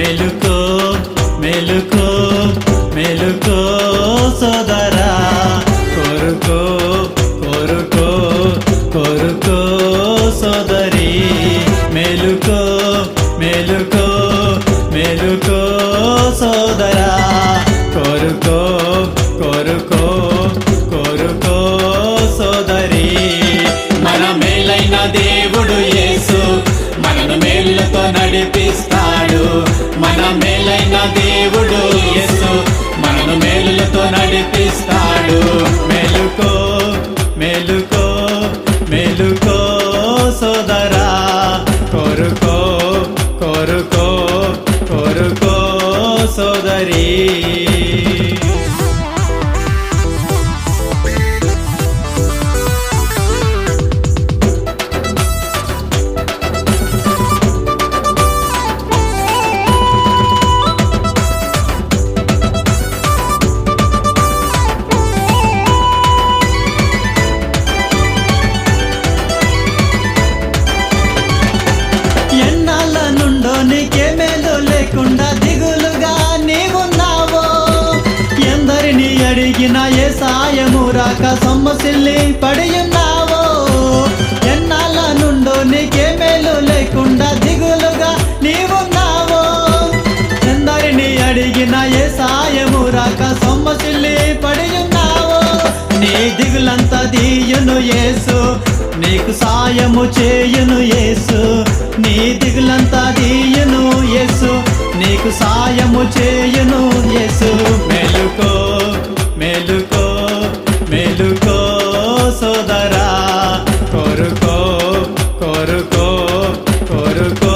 మేలుకో మేలుకో మేలుకో సోదరా, కోరుకో కోరుకో కోరుకో సోదరి, మేలుకో మేలుకో మేలుకో సోదరా, కోరుకో కోరుకో కోరుకో సోదరి. మన మేలైన దేవుడు యేసు మనను మేలులతో నడిపిస్తాడు. మన మేలైన దేవుడు యేసు మనను మేలులతో నడిపిస్తాడు. మేలుకో మేలుకో మేలుకో సోదరా, కోరుకో కోరుకో కోరుకో సోదరి. నీకే మేలు లేకుండా దిగులుగా నీవున్నావో, ఎందరిని అడిగినా ఏ సాయము రాక సొమ్మసిల్లి పడియున్నావో. ఎన్నాళ్ళ నుండో నీకే మేలు లేకుండా దిగులుగా నీవున్నావో, ఎందరిని అడిగినా ఏ సాయము రాక సొమ్మసిల్లి పడియున్నావో. నీ దిగులంతా దీయును యేసు, నీకు సాయము చేయును యేసు. నీ దిగులంతా దీయును యేసు, నీకు సాయము చేయును యేసు. మేలుకో మేలుకో మేలుకో సోదరా, కోరుకో కోరుకో కోరుకో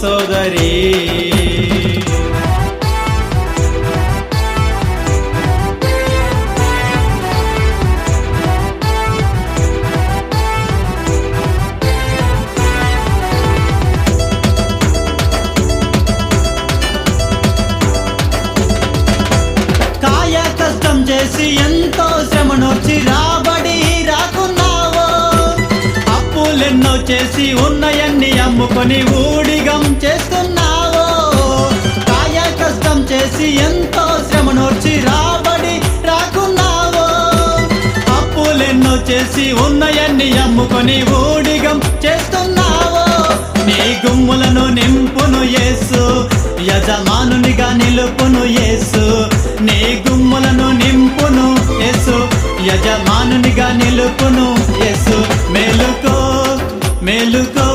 సోదరి. చేసి ఎంతో శ్రమనొచ్చి రాబడి రాకున్నావో, అప్పులెన్నో చేసి ఉన్నయన్ని అమ్ముకొని ఊడిగం చేస్తున్నావో. కాయ కష్టం చేసి ఎంతో శ్రమనొచ్చి రాబడి రాకున్నావో, అప్పులెన్నో చేసి ఉన్నయన్ని అమ్ముకొని ఊడిగం చేస్తున్నావో. నీ గుమ్ములను నింపును యేసు, యజమానునిగా నిలుపును యేసు. నీ గుమ్ములను నింపును యేసు, యజమానునిగా నిలుపును యేసు. మేలుకో మేలుకో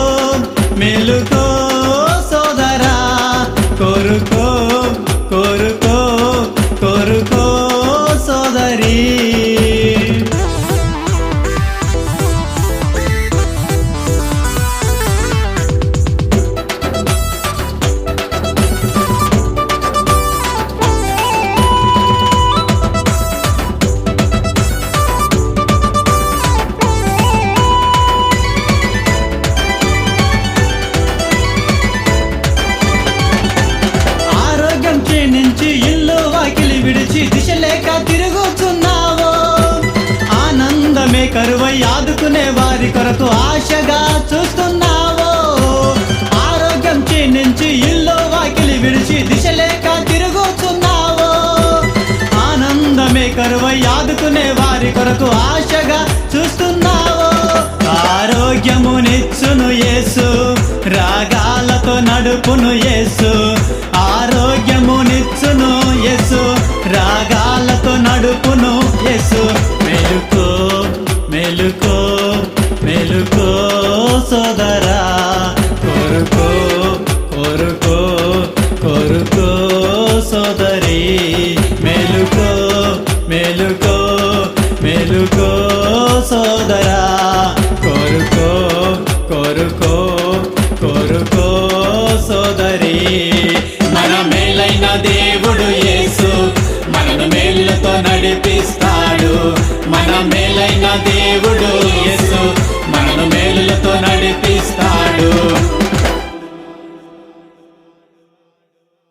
మేలుకో సోదరా, కోరుకో కోరుకో కోరుకో సోదరి. నుంచి ఇల్లు వాకిలి విడిచి దిశ లేక తిరుగుతున్నావో, ఆనందమే కరువై ఆదుకునే వారి కొరకు ఆశగా చూస్తున్నావో. ఆరోగ్యం క్షీణించి ఇల్లు వాకిలి విడిచి దిశ లేక తిరుగుతున్నావో, ఆనందమే కరువై ఆదుకునే వారి కొరకు ఆశగా చూస్తున్నావో. ఆరోగ్యమునిచ్చును యేసు, రాగాలతో నడుపును యేసు. ఆరోగ్యమునిచ్చును యేసు, రాగాలతో నడుపును యేసు. మేలుకో మేలుకో మేలుకో సోదరా, కోరుకో కోరుకో కోరుకో సోదరి. మేలుకో మేలుకో మేలుకో సోదరా, కోరుకో కోరుకో కోరుకో సోదరి. మన మేలైన దేవుడు యేసు మనను మేలులతో నడిపిస్తాడు. మన మేలైన దేవుడు యేసు